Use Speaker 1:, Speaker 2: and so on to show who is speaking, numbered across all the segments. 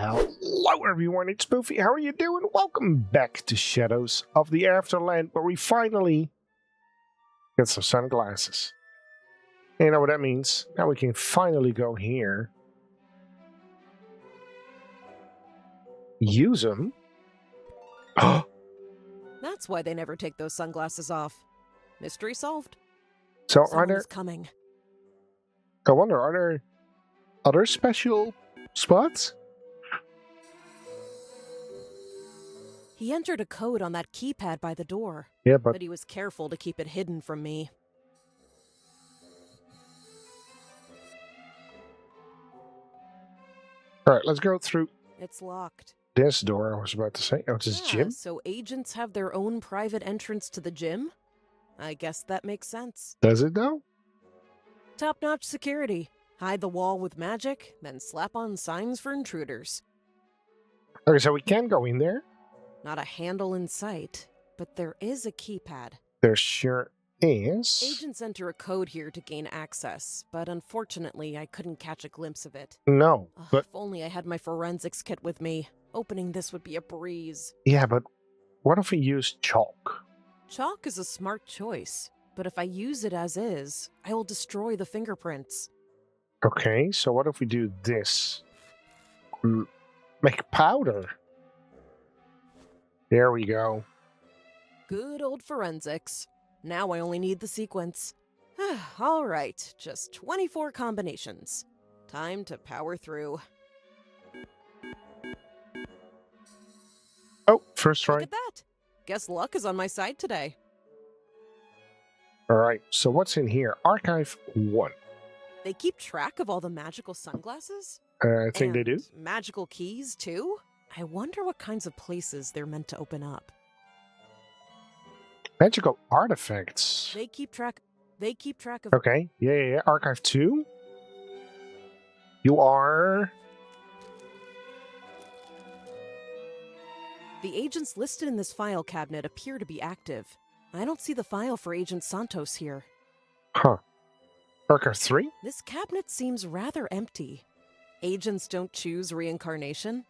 Speaker 1: Hello everyone, it's Spoofy. How are you doing? Welcome back to Shadows of the Afterland, where we finally get some sunglasses. And you know what that means? Now we can finally go here. Use them.
Speaker 2: That's why they never take those sunglasses off. Mystery solved.
Speaker 1: So
Speaker 2: Someone is coming.
Speaker 1: I wonder, are there other special spots?
Speaker 2: He entered a code on that keypad by the door.
Speaker 1: Yeah, but
Speaker 2: he was careful to keep it hidden from me.
Speaker 1: Alright, let's go through
Speaker 2: It's locked.
Speaker 1: this door, I was about to say. Oh, it's his gym?
Speaker 2: So agents have their own private entrance to the gym? I guess that makes sense.
Speaker 1: Does it though?
Speaker 2: Top-notch security. Hide the wall with magic, then slap on signs for intruders.
Speaker 1: Okay, so we can go in there.
Speaker 2: Not a handle in sight, but there is a keypad.
Speaker 1: There sure is.
Speaker 2: Agents enter a code here to gain access, but unfortunately I couldn't catch a glimpse of it.
Speaker 1: No, but...
Speaker 2: If only I had my forensics kit with me. Opening this would be a breeze.
Speaker 1: Yeah, but what if we use chalk?
Speaker 2: Chalk is a smart choice, but if I use it as is, I will destroy the fingerprints.
Speaker 1: Okay, so what if we do this? Make powder. There we go.
Speaker 2: Good old forensics. Now I only need the sequence. All right, just 24 combinations. Time to power through.
Speaker 1: Oh, first try.
Speaker 2: Look at that. Guess luck is on my side today.
Speaker 1: Alright, so what's in here? Archive 1.
Speaker 2: They keep track of all the magical sunglasses?
Speaker 1: I think they do.
Speaker 2: Magical keys, too? I wonder what kinds of places they're meant to open up.
Speaker 1: Magical artifacts.
Speaker 2: They keep track of...
Speaker 1: Okay, yeah. Archive 2. You are...
Speaker 2: The agents listed in this file cabinet appear to be active. I don't see the file for Agent Santos here.
Speaker 1: Huh. Archive 3?
Speaker 2: This cabinet seems rather empty. Agents don't choose reincarnation.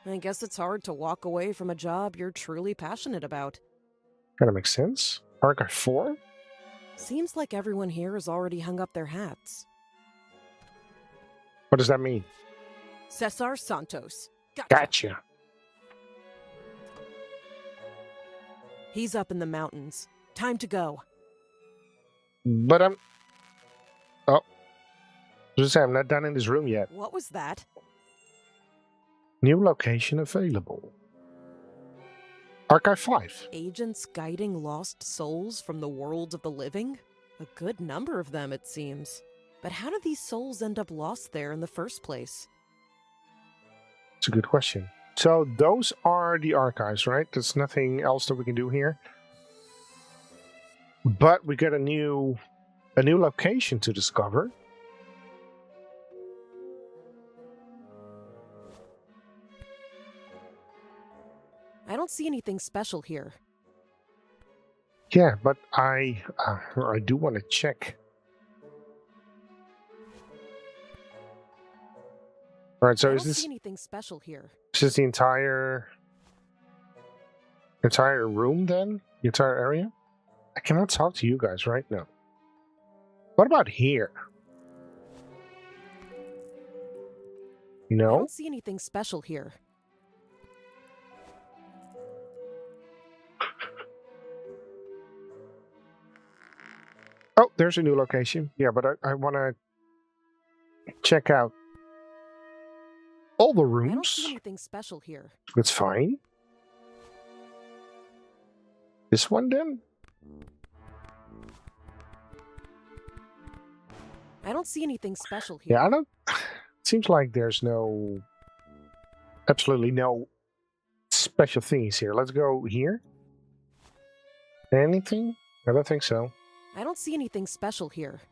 Speaker 2: I guess it's hard to walk away from a job you're truly passionate about.
Speaker 1: Kinda makes sense. Archive 4?
Speaker 2: Seems like everyone here has already hung up their hats.
Speaker 1: What does that mean?
Speaker 2: Cesar Santos.
Speaker 1: Gotcha.
Speaker 2: He's up in the mountains. Time to go.
Speaker 1: But I'm... Oh. Just say I'm not done in this room yet.
Speaker 2: What was that?
Speaker 1: New location available. Archive 5.
Speaker 2: Agents guiding lost souls from the world of the living? A good number of them, it seems. But how did these souls end up lost there in the first place?
Speaker 1: It's a good question. So those are the archives, right? There's nothing else that we can do here. But we get a new location to discover.
Speaker 2: I don't see anything special here.
Speaker 1: Yeah, but I do want to check. All right, so
Speaker 2: I don't see anything special here.
Speaker 1: Is this the entire room then? The entire area? I cannot talk to you guys right now. What about here? No?
Speaker 2: I don't see anything special here.
Speaker 1: Oh, there's a new location. Yeah, but I want to check out all the rooms.
Speaker 2: I don't see anything special here.
Speaker 1: That's fine. This one then?
Speaker 2: I don't see anything special here.
Speaker 1: Yeah, I don't... It seems like there's absolutely no special things here. Let's go here. Anything? I don't think so.
Speaker 2: I don't see anything special here.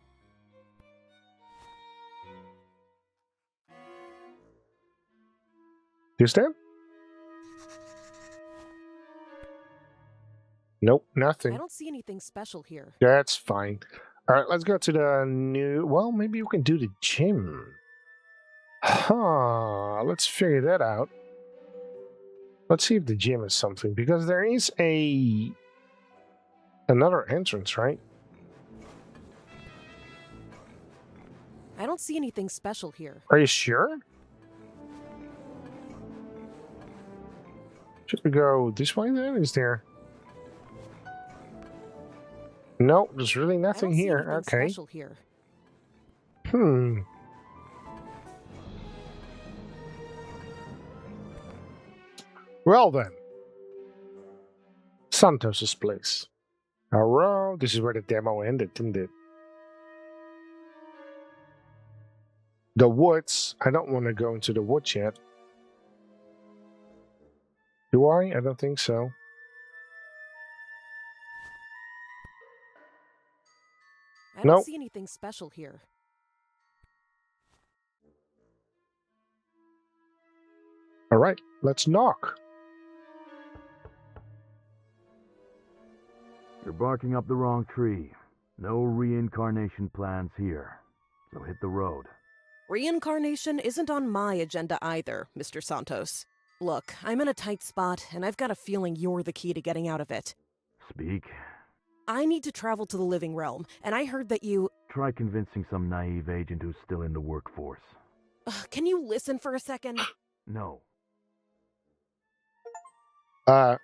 Speaker 1: Is there? Nope, nothing.
Speaker 2: I don't see anything special here.
Speaker 1: That's fine. All right, let's go to the new... Well, maybe we can do the gym. Let's figure that out. Let's see if the gym is something, because there is another entrance, right?
Speaker 2: I don't see anything special here.
Speaker 1: Are you sure? Should we go this way then? Is there... No, there's really nothing here.
Speaker 2: I don't see anything special here.
Speaker 1: Well then. Santos's place. Alright, this is where the demo ended, didn't it? The woods. I don't want to go into the woods yet. Do I? I don't think so.
Speaker 2: I don't see anything special here.
Speaker 1: Alright, let's knock.
Speaker 3: You're barking up the wrong tree. No reincarnation plans here. So hit the road.
Speaker 2: Reincarnation isn't on my agenda either, Mr. Santos. Look, I'm in a tight spot, and I've got a feeling you're the key to getting out of it.
Speaker 3: Speak.
Speaker 2: I need to travel to the living realm, and I heard that you...
Speaker 3: Try convincing some naive agent who's still in the workforce.
Speaker 2: Can you listen for a second?
Speaker 3: No.
Speaker 1: What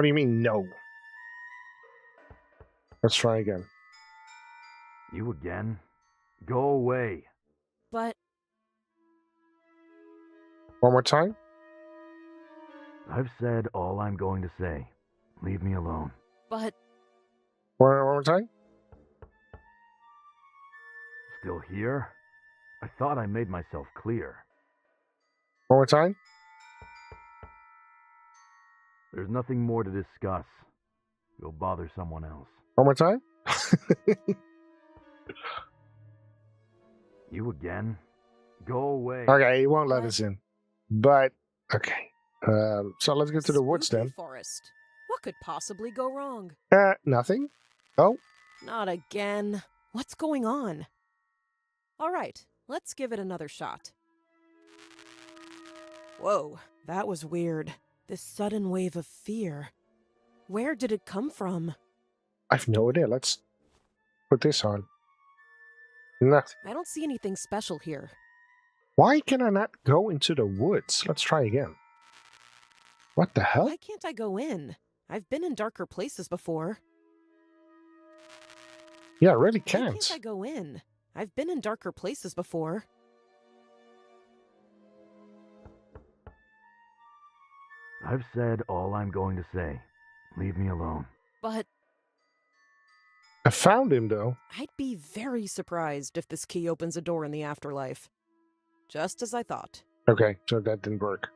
Speaker 1: do you mean, no? Let's try again.
Speaker 3: You again? Go away.
Speaker 2: But...
Speaker 1: One more time?
Speaker 3: I've said all I'm going to say. Leave me alone.
Speaker 2: But...
Speaker 1: One more time?
Speaker 3: Still here? I thought I made myself clear.
Speaker 1: One more time?
Speaker 3: There's nothing more to discuss. You'll bother someone else.
Speaker 1: One more time?
Speaker 3: You again? Go away.
Speaker 1: Okay, he won't let us in. But, okay. So let's get to the woods then.
Speaker 2: Forest. What could possibly go wrong?
Speaker 1: Nothing. Oh.
Speaker 2: Not again. What's going on? All right, let's give it another shot. Whoa, that was weird. This sudden wave of fear. Where did it come from?
Speaker 1: I've no idea. Let's put this on. Nothing.
Speaker 2: I don't see anything special here.
Speaker 1: Why can I not go into the woods? Let's try again. What the hell?
Speaker 2: Why can't I go in? I've been in darker places before.
Speaker 1: Yeah, I really
Speaker 2: Why
Speaker 1: can't.
Speaker 2: can't I go in? I've been in darker places before.
Speaker 3: I've said all I'm going to say. Leave me alone.
Speaker 2: But...
Speaker 1: I found him, though.
Speaker 2: I'd be very surprised if this key opens a door in the afterlife. Just as I thought.
Speaker 1: Okay, so that didn't work.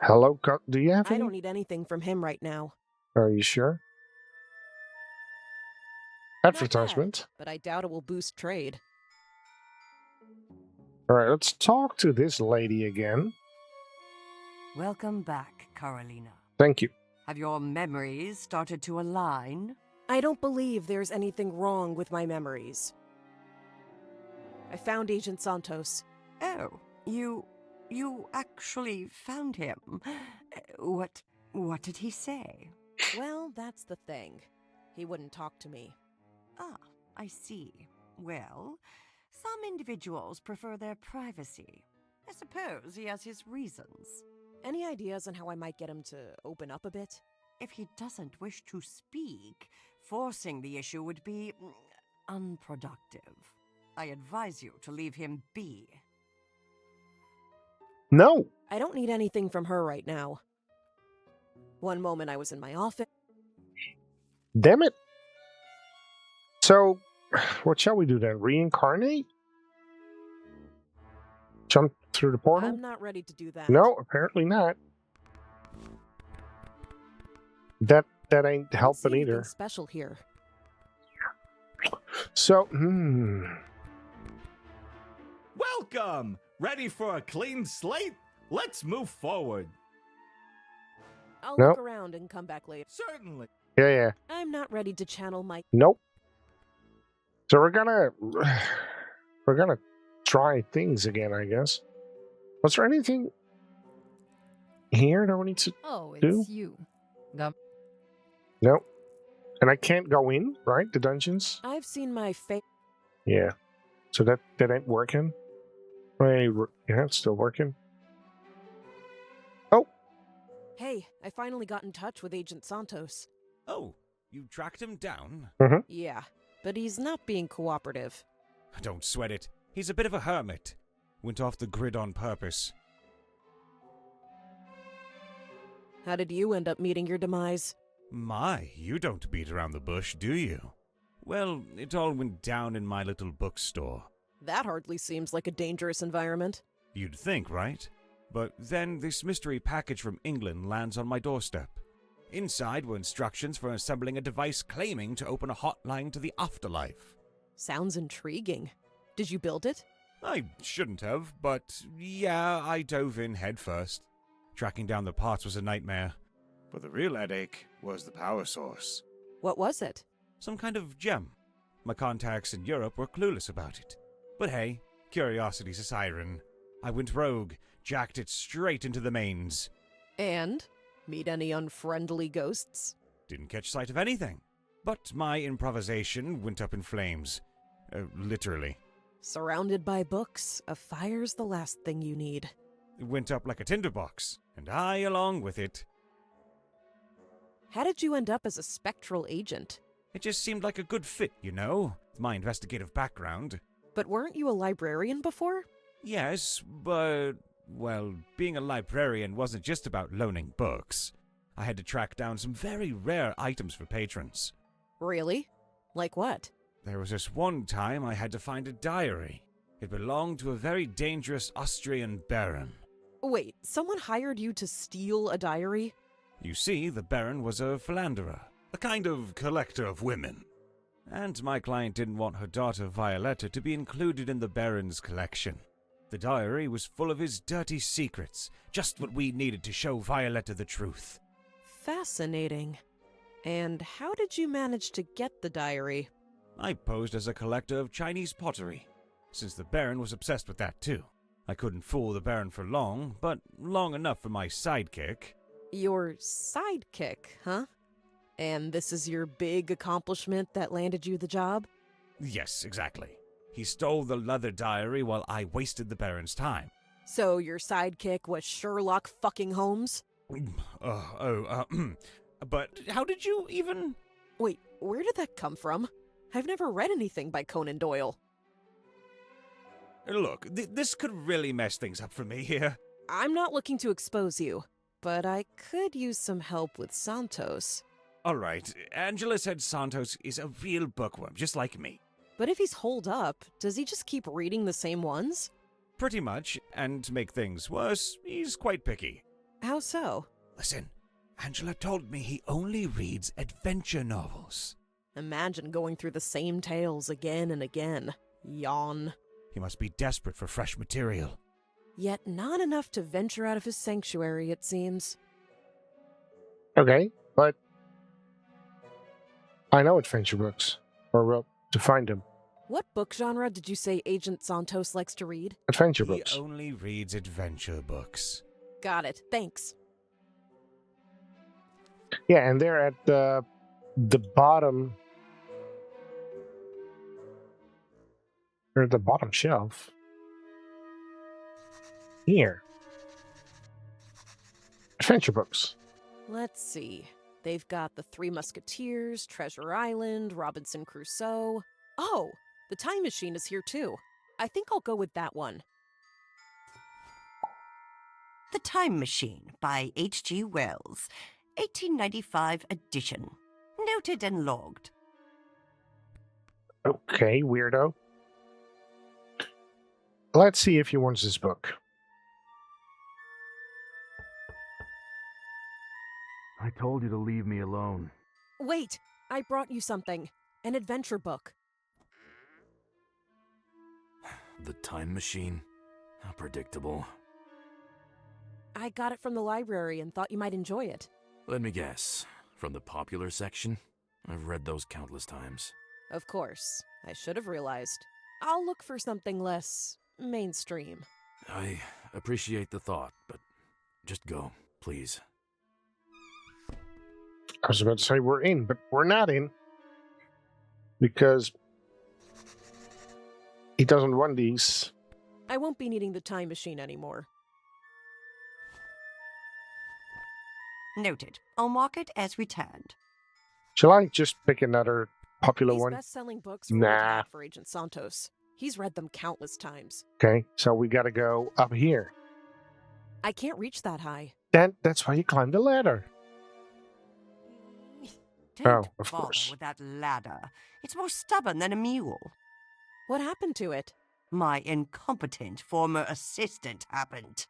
Speaker 1: Hello, do you have
Speaker 2: I
Speaker 1: any?
Speaker 2: don't need anything from him right now.
Speaker 1: Are you sure? Advertisement.
Speaker 2: But I doubt it will boost trade.
Speaker 1: Alright, let's talk to this lady again.
Speaker 4: Welcome back, Carolina.
Speaker 1: Thank you.
Speaker 4: Have your memories started to align?
Speaker 2: I don't believe there's anything wrong with my memories. I found Agent Santos.
Speaker 4: Oh, you actually found him. What did he say?
Speaker 2: Well, that's the thing. He wouldn't talk to me.
Speaker 4: Ah, I see. Well, some individuals prefer their privacy. I suppose he has his reasons.
Speaker 2: Any ideas on how I might get him to open up a bit?
Speaker 4: If he doesn't wish to speak, forcing the issue would be unproductive. I advise you to leave him be.
Speaker 1: No!
Speaker 2: I don't need anything from her right now. One moment I was in my office.
Speaker 1: Damn it! So, what shall we do then? Reincarnate? Jump through the portal?
Speaker 2: I'm not ready to do that.
Speaker 1: No, apparently not. That ain't helping either.
Speaker 2: Special here.
Speaker 1: So,
Speaker 5: Welcome! Ready for a clean slate? Let's move forward.
Speaker 2: I'll
Speaker 1: Nope.
Speaker 2: look around and come back later.
Speaker 5: Certainly.
Speaker 1: Yeah.
Speaker 2: I'm not ready to channel my...
Speaker 1: Nope. So we're gonna try things again, I guess. Was there anything here that we need to
Speaker 6: Oh,
Speaker 1: do?
Speaker 6: it's you. Gum.
Speaker 1: No. And I can't go in, right? The dungeons?
Speaker 2: I've seen my face.
Speaker 1: Yeah. So that ain't working. Wait, yeah, it's still working. Oh,
Speaker 2: Hey, I finally got in touch with Agent Santos.
Speaker 5: Oh, you tracked him down?
Speaker 2: Yeah, but he's not being cooperative.
Speaker 5: Don't sweat it. He's a bit of a hermit. Went off the grid on purpose.
Speaker 2: How did you end up meeting your demise?
Speaker 5: My, you don't beat around the bush, do you? Well, it all went down in my little bookstore.
Speaker 2: That hardly seems like a dangerous environment.
Speaker 5: You'd think, right? But then this mystery package from England lands on my doorstep. Inside were instructions for assembling a device claiming to open a hotline to the afterlife.
Speaker 2: Sounds intriguing. Did you build it?
Speaker 5: I shouldn't have, but yeah, I dove in head first. Tracking down the parts was a nightmare. But the real headache was the power source.
Speaker 2: What was it?
Speaker 5: Some kind of gem. My contacts in Europe were clueless about it. But hey, curiosity's a siren. I went rogue, jacked it straight into the mains.
Speaker 2: And? Meet any unfriendly ghosts?
Speaker 5: Didn't catch sight of anything. But my improvisation went up in flames. Literally.
Speaker 2: Surrounded by books, a fire's the last thing you need.
Speaker 5: It went up like a tinderbox, and I along with it.
Speaker 2: How did you end up as a spectral agent?
Speaker 5: It just seemed like a good fit, you know, with my investigative background.
Speaker 2: But weren't you a librarian before?
Speaker 5: Yes, but, well, being a librarian wasn't just about loaning books. I had to track down some very rare items for patrons.
Speaker 2: Really? Like what?
Speaker 5: There was this one time I had to find a diary. It belonged to a very dangerous Austrian baron.
Speaker 2: Wait, someone hired you to steal a diary?
Speaker 5: You see, the baron was a philanderer, a kind of collector of women. And my client didn't want her daughter Violetta to be included in the baron's collection. The diary was full of his dirty secrets, just what we needed to show Violetta the truth.
Speaker 2: Fascinating. And how did you manage to get the diary?
Speaker 5: I posed as a collector of Chinese pottery, since the baron was obsessed with that too. I couldn't fool the baron for long, but long enough for my sidekick.
Speaker 2: Your sidekick, huh? And this is your big accomplishment that landed you the job?
Speaker 5: Yes, exactly. He stole the leather diary while I wasted the baron's time.
Speaker 2: So your sidekick was Sherlock fucking Holmes?
Speaker 5: But how did you even...
Speaker 2: Wait, where did that come from? I've never read anything by Conan Doyle.
Speaker 5: Look, this could really mess things up for me here.
Speaker 2: I'm not looking to expose you, but I could use some help with Santos.
Speaker 5: All right, Angela said Santos is a real bookworm, just like me.
Speaker 2: But if he's holed up, does he just keep reading the same ones?
Speaker 5: Pretty much, and to make things worse, he's quite picky.
Speaker 2: How so?
Speaker 5: Listen, Angela told me he only reads adventure novels.
Speaker 2: Imagine going through the same tales again and again. Yawn.
Speaker 5: He must be desperate for fresh material.
Speaker 2: Yet not enough to venture out of his sanctuary, it seems.
Speaker 1: okay, but I know adventure books, or to find them.
Speaker 2: What book genre did you say Agent Santos likes to read?
Speaker 1: Adventure
Speaker 5: He
Speaker 1: books.
Speaker 5: only reads adventure books.
Speaker 2: Got it, thanks.
Speaker 1: Yeah, and they're at the bottom. They're at the bottom shelf. Here. Adventure books.
Speaker 2: Let's see. They've got The Three Musketeers, Treasure Island, Robinson Crusoe. Oh, The Time Machine is here too. I think I'll go with that one.
Speaker 4: The Time Machine by H.G. Wells, 1895 edition. Noted and logged.
Speaker 1: Okay, weirdo. Let's see if he wants this book.
Speaker 3: I told you to leave me alone.
Speaker 2: Wait, I brought you something. An adventure book.
Speaker 7: The Time Machine? How predictable.
Speaker 2: I got it from the library and thought you might enjoy it.
Speaker 7: Let me guess. From the popular section? I've read those countless times.
Speaker 2: Of course. I should have realized. I'll look for something less mainstream.
Speaker 7: I appreciate the thought, but just go, please.
Speaker 1: I was about to say we're in, but we're not in. Because he doesn't want these.
Speaker 2: I won't be needing the time machine anymore.
Speaker 4: Noted. I'll mark it as returned.
Speaker 1: Shall I just pick another popular
Speaker 2: These
Speaker 1: one?
Speaker 2: best-selling books were
Speaker 1: Nah.
Speaker 2: nah. For Agent Santos. He's read them countless times.
Speaker 1: Okay, so we gotta go up here.
Speaker 2: I can't reach that high.
Speaker 1: Then that's why you climb the ladder.
Speaker 4: Don't
Speaker 1: of
Speaker 4: bother
Speaker 1: course.
Speaker 4: with that ladder. It's more stubborn than a mule.
Speaker 2: What happened to it?
Speaker 4: My incompetent former assistant happened.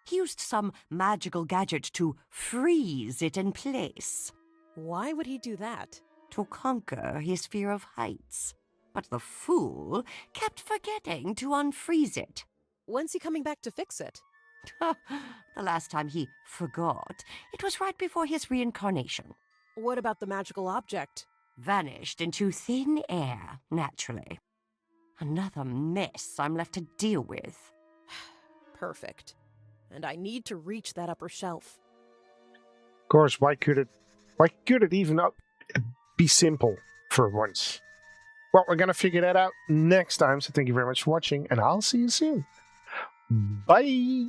Speaker 4: He used some magical gadget to freeze it in place.
Speaker 2: Why would he do that?
Speaker 4: To conquer his fear of heights. But the fool kept forgetting to unfreeze it.
Speaker 2: When's he coming back to fix it?
Speaker 4: The last time he forgot, it was right before his reincarnation.
Speaker 2: What about the magical object?
Speaker 4: Vanished into thin air, naturally. Another mess I'm left to deal with.
Speaker 2: Perfect. And I need to reach that upper shelf.
Speaker 1: Of course, why could it even be simple for once? Well, we're gonna figure that out next time, so thank you very much for watching, and I'll see you soon. Bye!